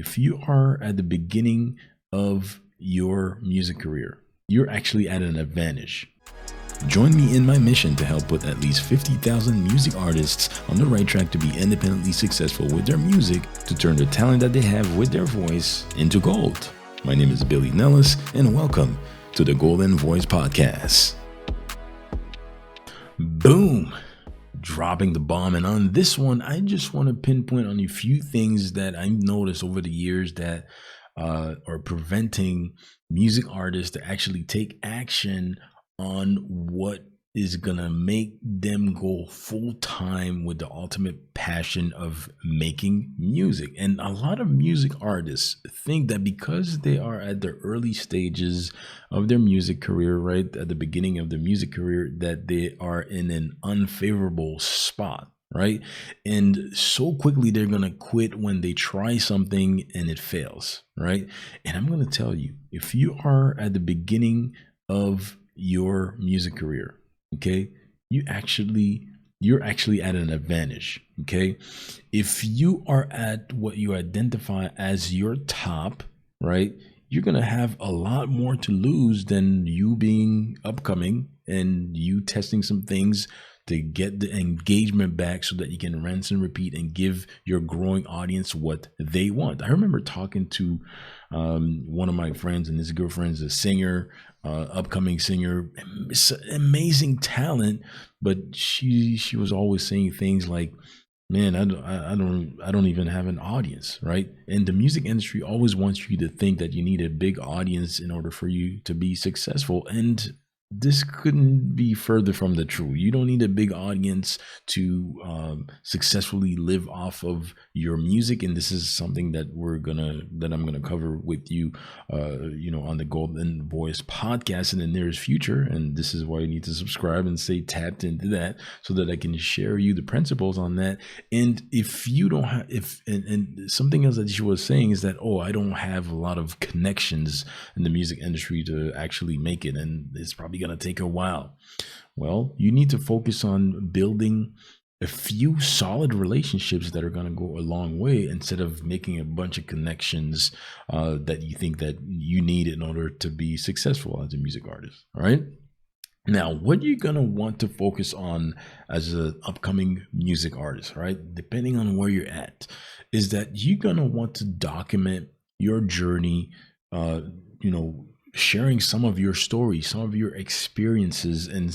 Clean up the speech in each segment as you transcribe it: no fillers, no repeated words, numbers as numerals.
if you are at the beginning of your music career, you're actually at an advantage. Join me in my mission to help put at least 50,000 music artists on the right track to be independently successful with their music, to turn the talent that they have with their voice into gold. My name is Billy Nellis, and welcome to the Golden Voice Podcast. Boom! Dropping the bomb. And on this one, I just want to pinpoint on a few things that I've noticed over the years that are preventing music artists to actually take action on what is gonna make them go full time with the ultimate passion of making music. And a lot of music artists think that because they are at the early stages of their music career, right at the beginning of their music career, that they are in an unfavorable spot, right? And so quickly they're gonna quit when they try something and it fails, right? And I'm gonna tell you, if you are at the beginning of your music career, okay, you're actually at an advantage. Okay, if you are at what you identify as your top, right, you're gonna have a lot more to lose than you being upcoming and you testing some things to get the engagement back so that you can rinse and repeat and give your growing audience what they want. I remember talking to one of my friends, and his girlfriend's a singer, upcoming singer, amazing talent, but she was always saying things like, man, I don't even have an audience, right? And the music industry always wants you to think that you need a big audience in order for you to be successful, and this couldn't be further from the truth. You don't need a big audience to successfully live off of your music, and this is something that I'm gonna cover with you, on the Golden Voice Podcast in the nearest future. And this is why you need to subscribe and stay tapped into that, so that I can share you the principles on that. And if you don't have, and something else that she was saying is that, oh, I don't have a lot of connections in the music industry to actually make it, and it's probably going to take a while. Well, you need to focus on building a few solid relationships that are going to go a long way, instead of making a bunch of connections that you think that you need in order to be successful as a music artist. All right. Now, what you're going to want to focus on as an upcoming music artist, right, depending on where you're at, is that you're going to want to document your journey, sharing some of your stories, some of your experiences, and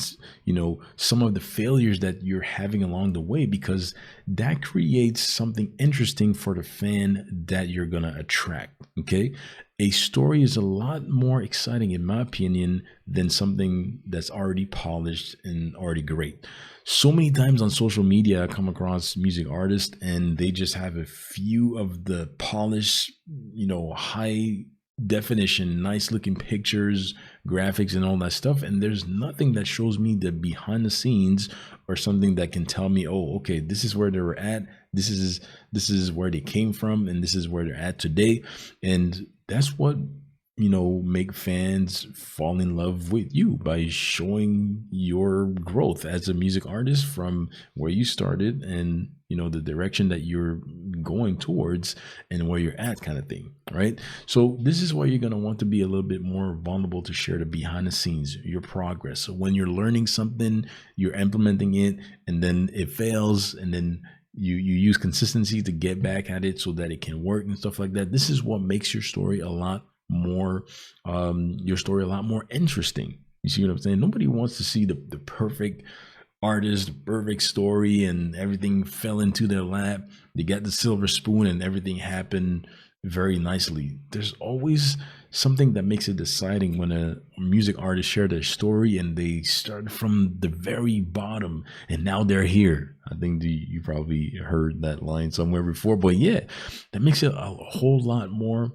some of the failures that you're having along the way, because that creates something interesting for the fan that you're going to attract. Okay, a story is a lot more exciting, in my opinion, than something that's already polished and already great. So many times on social media, I come across music artists and they just have a few of the polished, high definition, nice looking pictures, graphics, and all that stuff, and there's nothing that shows me the behind the scenes, or something that can tell me, oh, okay, this is where they were at, this is where they came from, and this is where they're at today. And that's what make fans fall in love with you, by showing your growth as a music artist from where you started, and the direction that you're going towards, and where you're at, kind of thing, right? So this is why you're going to want to be a little bit more vulnerable to share the behind the scenes, your progress. So when you're learning something, you're implementing it, and then it fails, and then you use consistency to get back at it so that it can work and stuff like that. This is what makes your story a lot more interesting. You see what I'm saying? Nobody wants to see the perfect artist, the perfect story, and everything fell into their lap. They got the silver spoon and everything happened very nicely. There's always something that makes it exciting when a music artist share their story and they start from the very bottom and now they're here. I think you probably heard that line somewhere before, but yeah, that makes it a whole lot more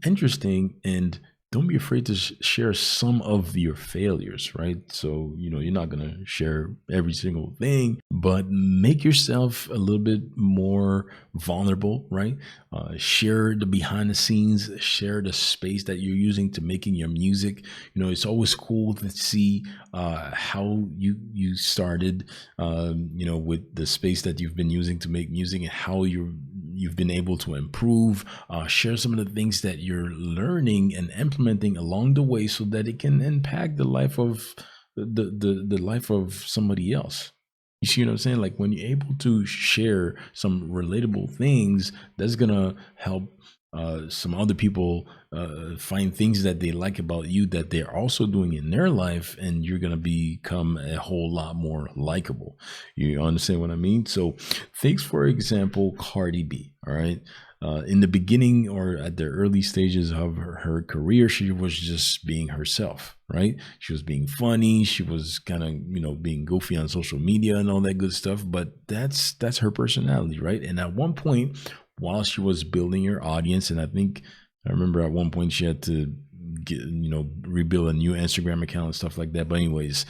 interesting. And don't be afraid to share some of your failures, right? So, you're not going to share every single thing, but make yourself a little bit more vulnerable, right? Share the behind the scenes, share the space that you're using to making your music. It's always cool to see how you started, with the space that you've been using to make music, and how you're you've been able to improve. Share some of the things that you're learning and implementing along the way, so that it can impact the life of the life of somebody else. You see what I'm saying? Like, when you're able to share some relatable things, that's gonna help some other people find things that they like about you that they're also doing in their life, and you're gonna become a whole lot more likable. You understand what I mean? So, thanks for example, Cardi B. All right. In the beginning, or at the early stages of her career, she was just being herself, right? She was being funny. She was kind of, being goofy on social media and all that good stuff. But that's her personality, right? And at one point, while she was building her audience, and I remember at one point she had to get, rebuild a new Instagram account and stuff like that. But anyways,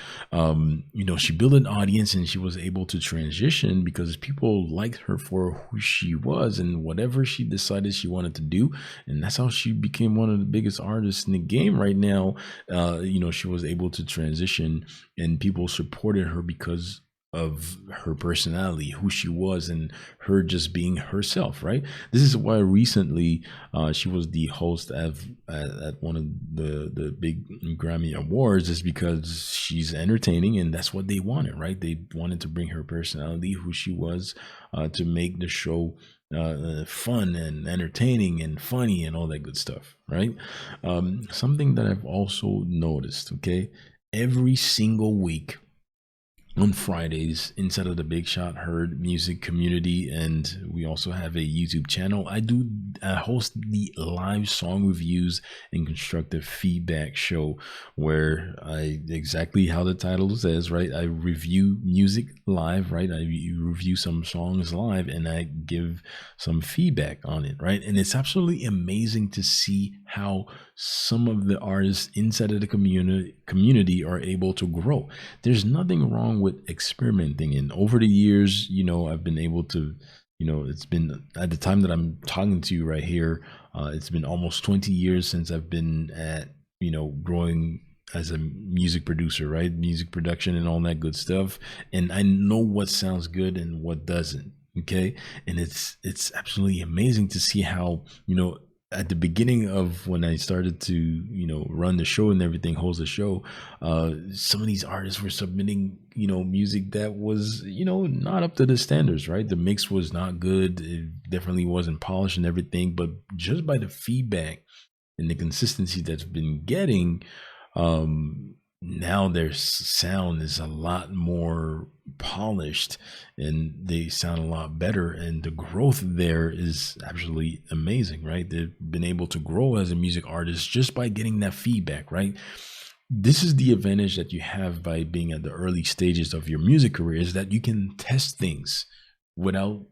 she built an audience, and she was able to transition because people liked her for who she was and whatever she decided she wanted to do. And that's how she became one of the biggest artists in the game right now. She was able to transition, and people supported her because of her personality, who she was, and her just being herself, right? This is why recently she was the host at one of the big Grammy Awards, is because she's entertaining, and that's what they wanted, right? They wanted to bring her personality, who she was, to make the show fun and entertaining and funny and all that good stuff, right? Something that I've also noticed, okay, every single week on Fridays inside of the Big Shot Heard music community, and we also have a YouTube channel. I host the live song reviews and constructive feedback show, where I, exactly how the title says, right, I review music live, right? I review some songs live, and I give some feedback on it, right? And it's absolutely amazing to see how some of the artists inside of the community are able to grow. There's nothing wrong with experimenting, and over the years, I've been able to, it's been, at the time that I'm talking to you right here, it's been almost 20 years since I've been at, growing as a music producer, right? Music production and all that good stuff. And I know what sounds good and what doesn't. Okay. And it's absolutely amazing to see how, at the beginning of when I started to, run the show and everything, host the show, some of these artists were submitting, music that was, not up to the standards, right? The mix was not good. It definitely wasn't polished and everything. But just by the feedback and the consistency that's been getting, now their sound is a lot more polished, and they sound a lot better, and the growth there is absolutely amazing, right? They've been able to grow as a music artist just by getting that feedback, right? This is the advantage that you have by being at the early stages of your music career, is that you can test things without,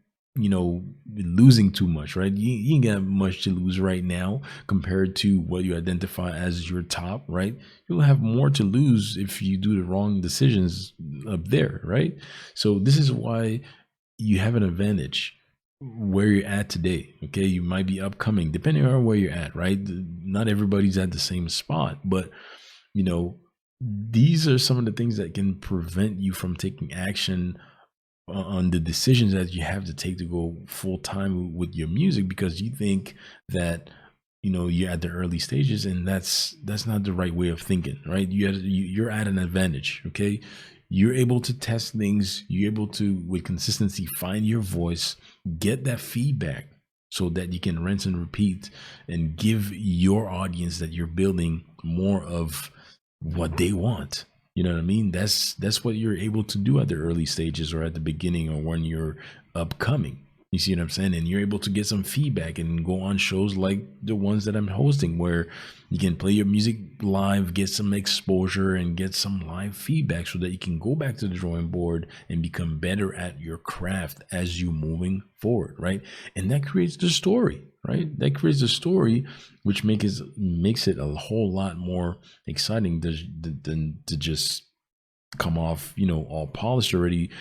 losing too much, right? You ain't got much to lose right now compared to what you identify as your top, right? You'll have more to lose if you do the wrong decisions up there, right? So this is why you have an advantage where you're at today. Okay, you might be upcoming depending on where you're at, right? Not everybody's at the same spot, but you know these are some of the things that can prevent you from taking action on the decisions that you have to take to go full time with your music, because you think that you're at the early stages, and that's not the right way of thinking, right? You're at an advantage. Okay, you're able to test things, you're able to, with consistency, find your voice, get that feedback, so that you can rinse and repeat and give your audience that you're building more of what they want. You know what I mean? That's what you're able to do at the early stages, or at the beginning, or when you're upcoming. You see what I'm saying? And you're able to get some feedback and go on shows like the ones that I'm hosting, where you can play your music live, get some exposure, and get some live feedback, so that you can go back to the drawing board and become better at your craft as you moving forward, right? And that creates the story, right? That creates a story, which makes it a whole lot more exciting than to just come off, all polished already.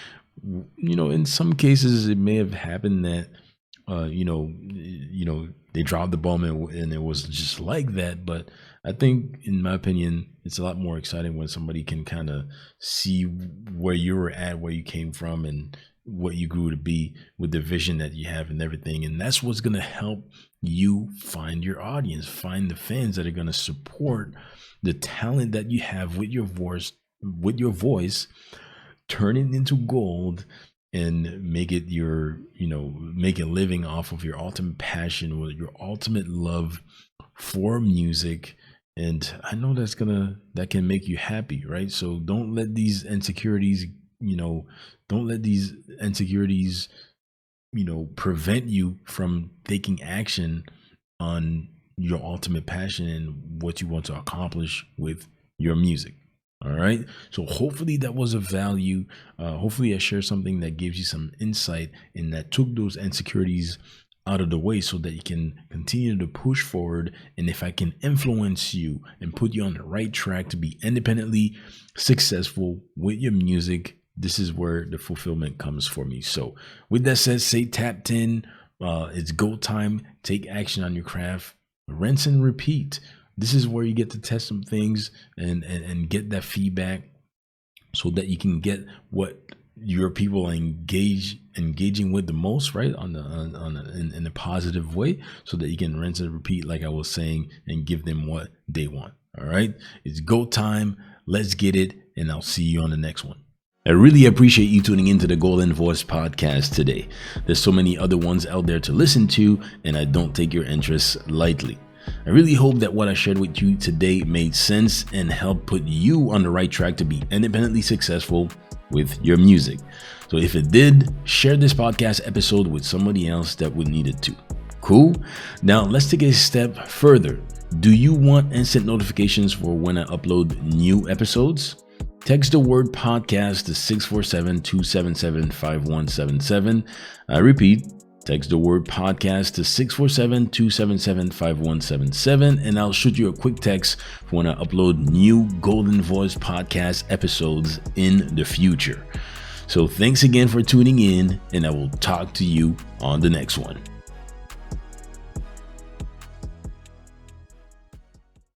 In some cases, it may have happened that, they dropped the bomb, and it was just like that. But I think, in my opinion, it's a lot more exciting when somebody can kind of see where you were at, where you came from, and what you grew to be, with the vision that you have and everything. And that's what's going to help you find your audience, find the fans that are going to support the talent that you have with your voice, turn it into gold and make it make a living off of your ultimate passion or your ultimate love for music. And I know that can make you happy, right? So don't let these insecurities, don't let these insecurities, prevent you from taking action on your ultimate passion and what you want to accomplish with your music. All right. So hopefully that was of value. Hopefully I shared something that gives you some insight and that took those insecurities out of the way so that you can continue to push forward. And if I can influence you and put you on the right track to be independently successful with your music, this is where the fulfillment comes for me. So with that said, stay tapped in. It's go time. Take action on your craft. Rinse and repeat. This is where you get to test some things and get that feedback so that you can get what your people are engaging with the most, right? In a positive way, so that you can rinse and repeat, like I was saying, and give them what they want. All right. It's go time. Let's get it. And I'll see you on the next one. I really appreciate you tuning into the Golden Voice podcast today. There's so many other ones out there to listen to, and I don't take your interests lightly. I really hope that what I shared with you today made sense and helped put you on the right track to be independently successful with your music. So if it did, share this podcast episode with somebody else that would need it too. Cool? Now let's take a step further. Do you want instant notifications for when I upload new episodes? Text the word podcast to 647-277-5177. I repeat, text the word podcast to 647-277-5177, and I'll shoot you a quick text for when I upload new Golden Voice podcast episodes in the future. So thanks again for tuning in, and I will talk to you on the next one.